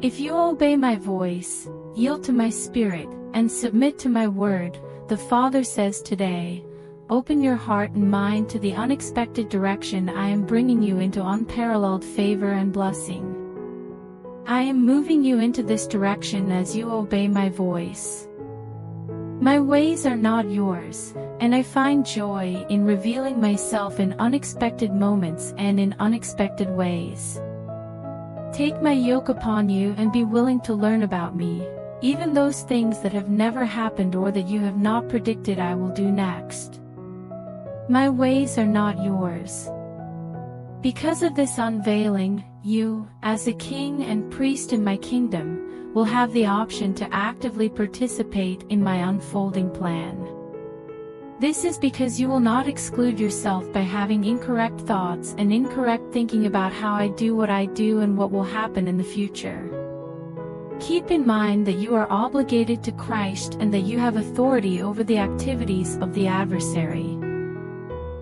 If you obey my voice, yield to my spirit, and submit to my word, the Father says today, open your heart and mind to the unexpected direction I am bringing you into unparalleled favor and blessing. I am moving you into this direction as you obey my voice. My ways are not yours, and I find joy in revealing myself in unexpected moments and in unexpected ways. Take my yoke upon you and be willing to learn about me, even those things that have never happened or that you have not predicted I will do next. My ways are not yours. Because of this unveiling, you, as a king and priest in my kingdom, will have the option to actively participate in my unfolding plan. This is because you will not exclude yourself by having incorrect thoughts and incorrect thinking about how I do what I do and what will happen in the future. Keep in mind that you are obligated to Christ and that you have authority over the activities of the adversary.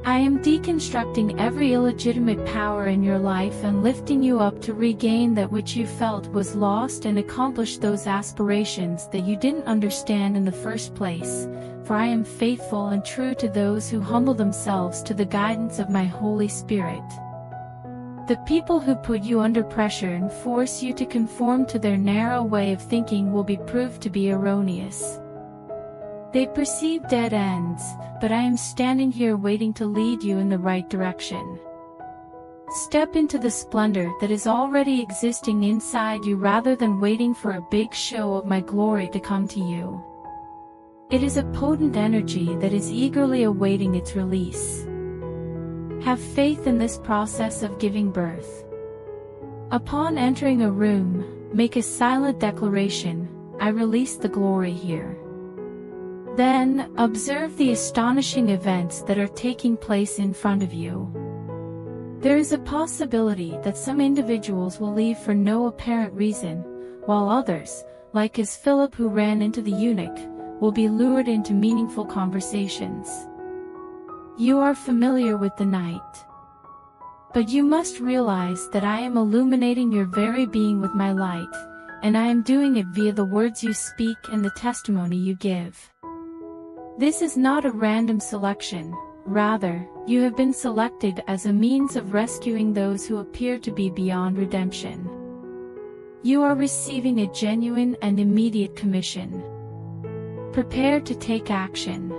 I am deconstructing every illegitimate power in your life and lifting you up to regain that which you felt was lost and accomplish those aspirations that you didn't understand in the first place, for I am faithful and true to those who humble themselves to the guidance of my Holy Spirit. The people who put you under pressure and force you to conform to their narrow way of thinking will be proved to be erroneous. They perceive dead ends, but I am standing here waiting to lead you in the right direction. Step into the splendor that is already existing inside you rather than waiting for a big show of my glory to come to you. It is a potent energy that is eagerly awaiting its release. Have faith in this process of giving birth. Upon entering a room, make a silent declaration, I release the glory here. Then, observe the astonishing events that are taking place in front of you. There is a possibility that some individuals will leave for no apparent reason, while others, like as Philip who ran into the eunuch, will be lured into meaningful conversations. You are familiar with the night. But you must realize that I am illuminating your very being with my light, and I am doing it via the words you speak and the testimony you give. This is not a random selection, rather, you have been selected as a means of rescuing those who appear to be beyond redemption. You are receiving a genuine and immediate commission. Prepare to take action.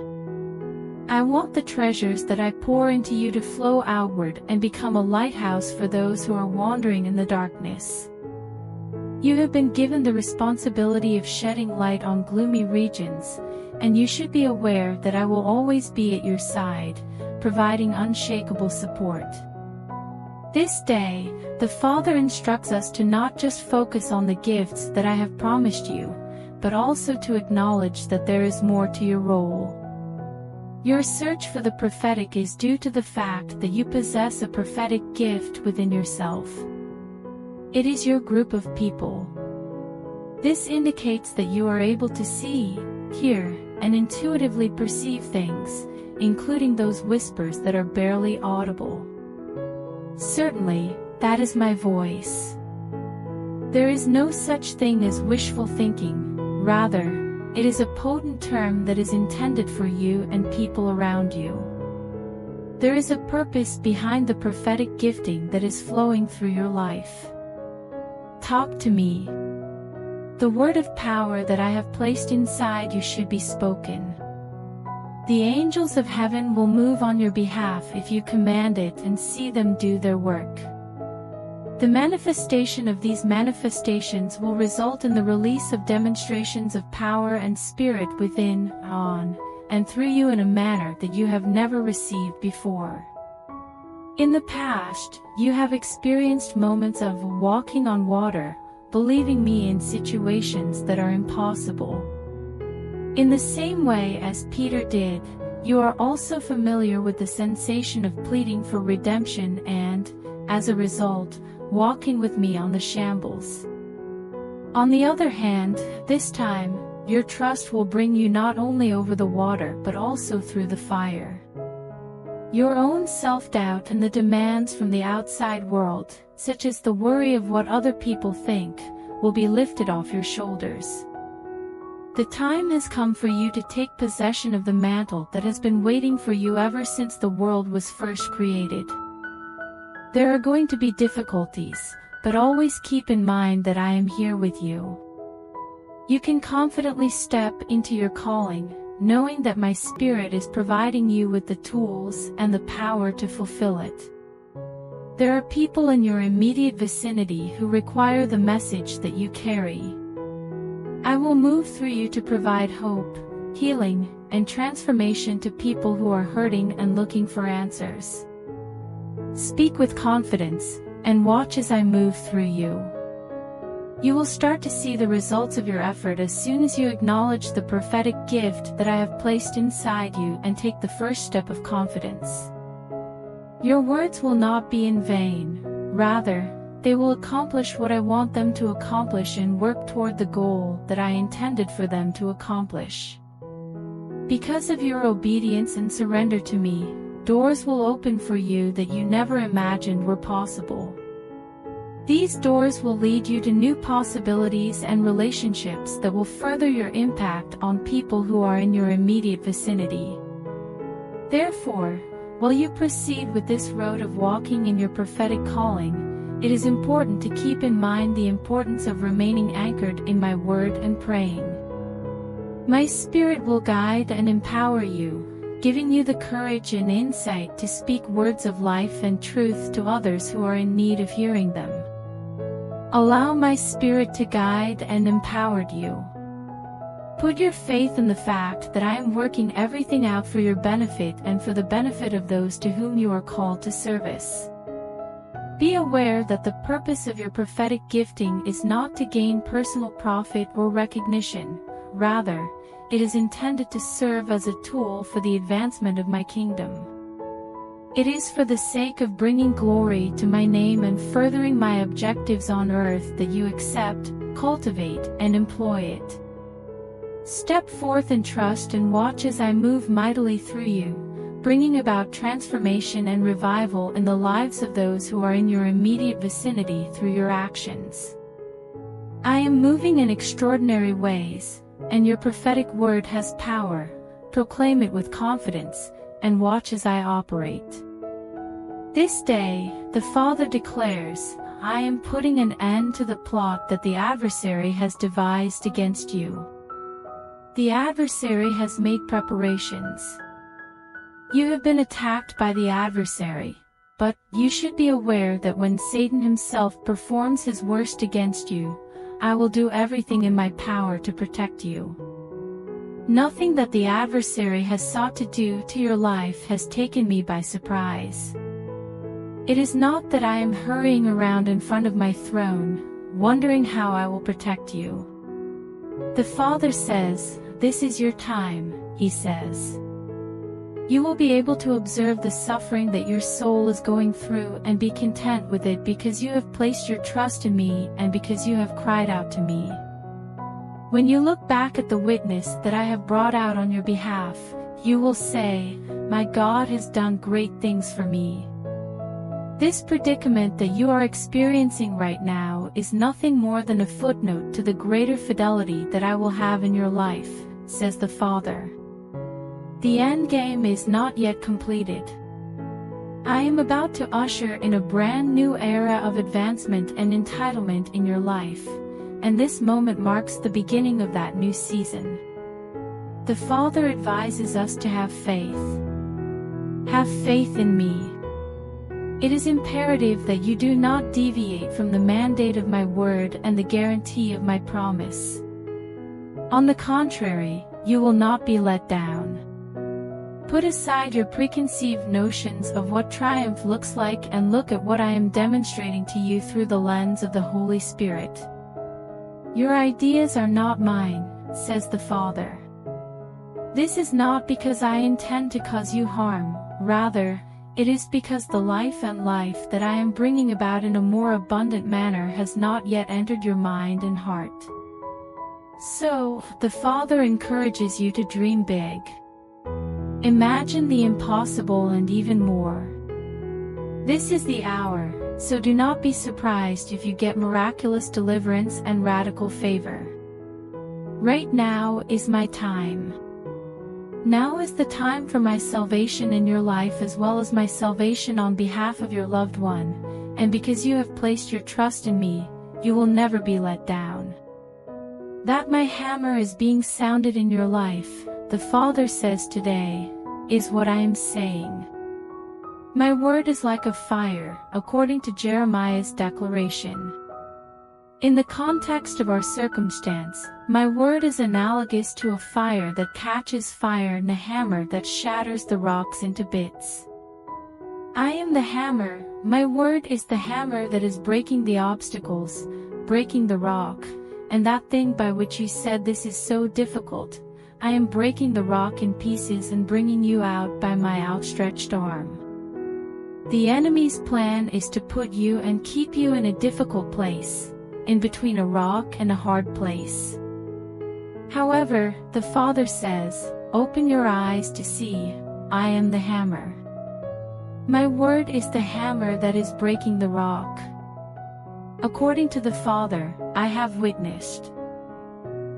I want the treasures that I pour into you to flow outward and become a lighthouse for those who are wandering in the darkness. You have been given the responsibility of shedding light on gloomy regions, and you should be aware that I will always be at your side, providing unshakable support. This day, the Father instructs us to not just focus on the gifts that I have promised you, but also to acknowledge that there is more to your role. Your search for the prophetic is due to the fact that you possess a prophetic gift within yourself. It is your group of people. This indicates that you are able to see, hear, and intuitively perceive things, including those whispers that are barely audible. Certainly, that is my voice. There is no such thing as wishful thinking, rather, it is a potent term that is intended for you and people around you. There is a purpose behind the prophetic gifting that is flowing through your life. Talk to me. The word of power that I have placed inside you should be spoken. The angels of heaven will move on your behalf if you command it and see them do their work. The manifestation of these manifestations will result in the release of demonstrations of power and spirit within, on, and through you in a manner that you have never received before. In the past, you have experienced moments of walking on water, believing me in situations that are impossible. In the same way as Peter did, you are also familiar with the sensation of pleading for redemption and, as a result, walking with me on the shambles. On the other hand, this time, your trust will bring you not only over the water but also through the fire. Your own self-doubt and the demands from the outside world, such as the worry of what other people think, will be lifted off your shoulders. The time has come for you to take possession of the mantle that has been waiting for you ever since the world was first created. There are going to be difficulties, but always keep in mind that I am here with you. You can confidently step into your calling, knowing that my Spirit is providing you with the tools and the power to fulfill it. There are people in your immediate vicinity who require the message that you carry. I will move through you to provide hope, healing, and transformation to people who are hurting and looking for answers. Speak with confidence, and watch as I move through you. You will start to see the results of your effort as soon as you acknowledge the prophetic gift that I have placed inside you and take the first step of confidence. Your words will not be in vain, rather, they will accomplish what I want them to accomplish and work toward the goal that I intended for them to accomplish. Because of your obedience and surrender to me, doors will open for you that you never imagined were possible. These doors will lead you to new possibilities and relationships that will further your impact on people who are in your immediate vicinity. Therefore, while you proceed with this road of walking in your prophetic calling, it is important to keep in mind the importance of remaining anchored in my word and praying. My Spirit will guide and empower you, giving you the courage and insight to speak words of life and truth to others who are in need of hearing them. Allow my Spirit to guide and empower you. Put your faith in the fact that I am working everything out for your benefit and for the benefit of those to whom you are called to service. Be aware that the purpose of your prophetic gifting is not to gain personal profit or recognition, rather, it is intended to serve as a tool for the advancement of my kingdom. It is for the sake of bringing glory to my name and furthering my objectives on earth that you accept, cultivate, and employ it. Step forth in trust and watch as I move mightily through you, bringing about transformation and revival in the lives of those who are in your immediate vicinity through your actions. I am moving in extraordinary ways, and your prophetic word has power. Proclaim it with confidence, and watch as I operate. This day, the Father declares, I am putting an end to the plot that the adversary has devised against you. The adversary has made preparations. You have been attacked by the adversary, but you should be aware that when Satan himself performs his worst against you, I will do everything in my power to protect you. Nothing that the adversary has sought to do to your life has taken me by surprise. It is not that I am hurrying around in front of my throne, wondering how I will protect you. The Father says, this is your time, he says. You will be able to observe the suffering that your soul is going through and be content with it because you have placed your trust in me and because you have cried out to me. When you look back at the witness that I have brought out on your behalf, you will say, my God has done great things for me. This predicament that you are experiencing right now is nothing more than a footnote to the greater fidelity that I will have in your life, says the Father. The end game is not yet completed. I am about to usher in a brand new era of advancement and entitlement in your life, and this moment marks the beginning of that new season. The Father advises us to have faith. Have faith in me. It is imperative that you do not deviate from the mandate of my word and the guarantee of my promise. On the contrary, you will not be let down. Put aside your preconceived notions of what triumph looks like and look at what I am demonstrating to you through the lens of the Holy Spirit. Your ideas are not mine, says the Father. This is not because I intend to cause you harm, rather, it is because the life and life that I am bringing about in a more abundant manner has not yet entered your mind and heart. So, the Father encourages you to dream big. Imagine the impossible and even more. This is the hour, So do not be surprised if you get miraculous deliverance and radical favor. Right now is my time. Now is the time for my salvation in your life as well as my salvation on behalf of your loved one, and because you have placed your trust in me, you will never be let down. That my hammer is being sounded in your life, the Father says today, is what I am saying. My word is like a fire, according to Jeremiah's declaration. In the context of our circumstance, my word is analogous to a fire that catches fire and a hammer that shatters the rocks into bits. I am the hammer, my word is the hammer that is breaking the obstacles, breaking the rock, and that thing by which you said this is so difficult, I am breaking the rock in pieces and bringing you out by my outstretched arm. The enemy's plan is to put you and keep you in a difficult place, in between a rock and a hard place. However, the Father says, open your eyes to see, I am the hammer. My word is the hammer that is breaking the rock. According to the Father, I have witnessed.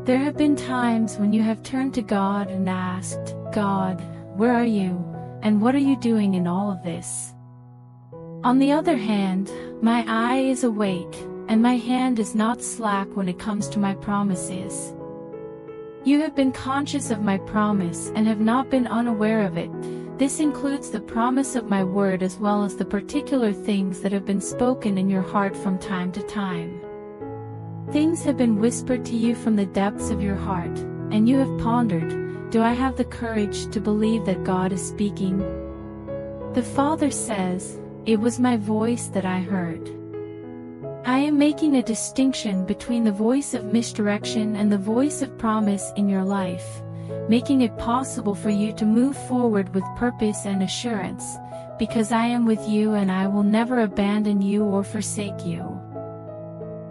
There have been times when you have turned to God and asked, God, where are you, and what are you doing in all of this? On the other hand, my eye is awake, and my hand is not slack when it comes to my promises. You have been conscious of my promise and have not been unaware of it. This includes the promise of my word as well as the particular things that have been spoken in your heart from time to time. Things have been whispered to you from the depths of your heart, and you have pondered, do I have the courage to believe that God is speaking? The Father says, it was my voice that I heard. I am making a distinction between the voice of misdirection and the voice of promise in your life, making it possible for you to move forward with purpose and assurance, because I am with you and I will never abandon you or forsake you.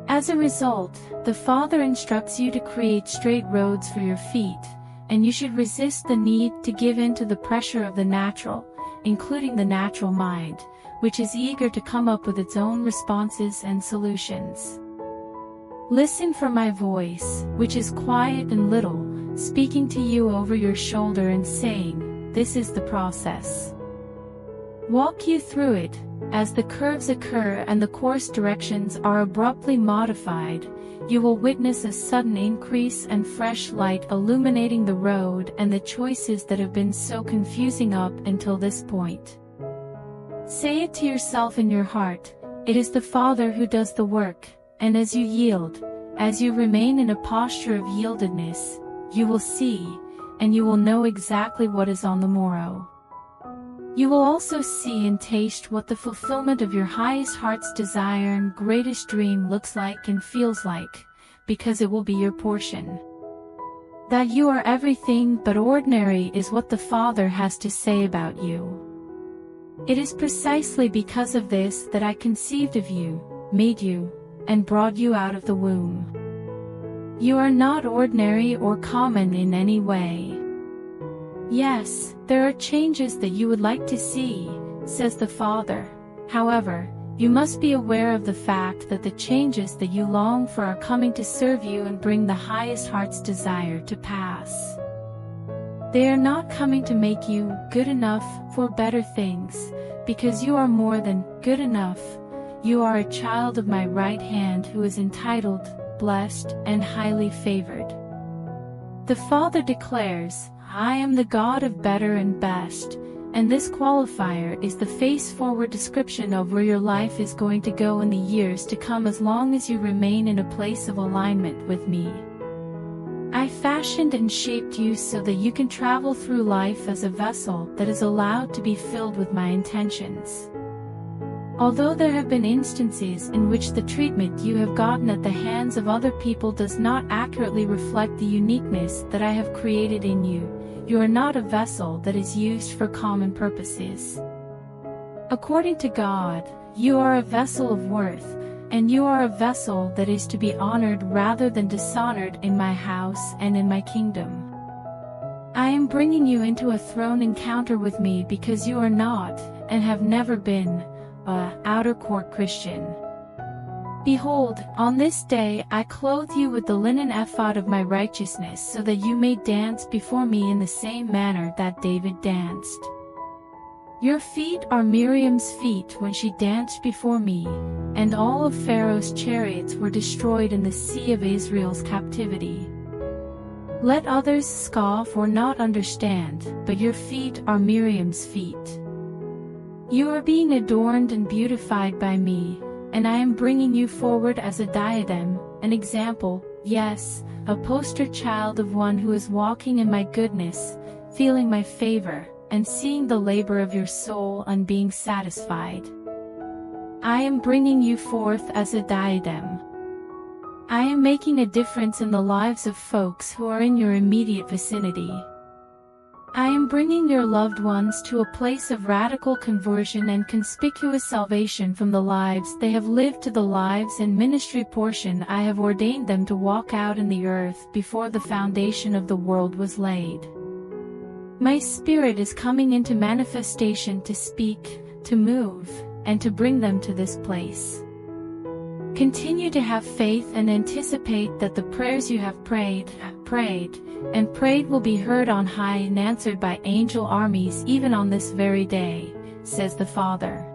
As a result, the Father instructs you to create straight roads for your feet, and you should resist the need to give in to the pressure of the natural, including the natural mind, which is eager to come up with its own responses and solutions. Listen for my voice, which is quiet and little, speaking to you over your shoulder and saying, this is the process. Walk you through it, as the curves occur and the course directions are abruptly modified, you will witness a sudden increase and fresh light illuminating the road and the choices that have been so confusing up until this point. Say it to yourself in your heart, it is the Father who does the work, and as you yield, as you remain in a posture of yieldedness, you will see, and you will know exactly what is on the morrow. You will also see and taste what the fulfillment of your highest heart's desire and greatest dream looks like and feels like, because it will be your portion. That you are everything but ordinary is what the Father has to say about you. It is precisely because of this that I conceived of you, made you, and brought you out of the womb. You are not ordinary or common in any way. Yes, there are changes that you would like to see, says the Father. However, you must be aware of the fact that the changes that you long for are coming to serve you and bring the highest heart's desire to pass. They are not coming to make you good enough for better things, because you are more than good enough. You are a child of my right hand who is entitled, blessed, and highly favored. The Father declares, I am the God of better and best, and this qualifier is the face-forward description of where your life is going to go in the years to come as long as you remain in a place of alignment with me. I fashioned and shaped you so that you can travel through life as a vessel that is allowed to be filled with my intentions. Although there have been instances in which the treatment you have gotten at the hands of other people does not accurately reflect the uniqueness that I have created in you, you are not a vessel that is used for common purposes. According to God, you are a vessel of worth, and you are a vessel that is to be honored rather than dishonored in my house and in my kingdom. I am bringing you into a throne encounter with me because you are not, and have never been, a outer court Christian. Behold, on this day I clothe you with the linen ephod of my righteousness, so that you may dance before me in the same manner that David danced. Your feet are Miriam's feet when she danced before me, and all of Pharaoh's chariots were destroyed in the sea of Israel's captivity. Let others scoff or not understand, but your feet are Miriam's feet. You are being adorned and beautified by me, and I am bringing you forward as a diadem, an example, yes, a poster child of one who is walking in my goodness, feeling my favor, and seeing the labor of your soul and being satisfied. I am bringing you forth as a diadem. I am making a difference in the lives of folks who are in your immediate vicinity. I am bringing your loved ones to a place of radical conversion and conspicuous salvation from the lives they have lived to the lives and ministry portion I have ordained them to walk out in the earth before the foundation of the world was laid. My Spirit is coming into manifestation to speak, to move, and to bring them to this place. Continue to have faith and anticipate that the prayers you have prayed will be heard on high and answered by angel armies even on this very day, says the Father.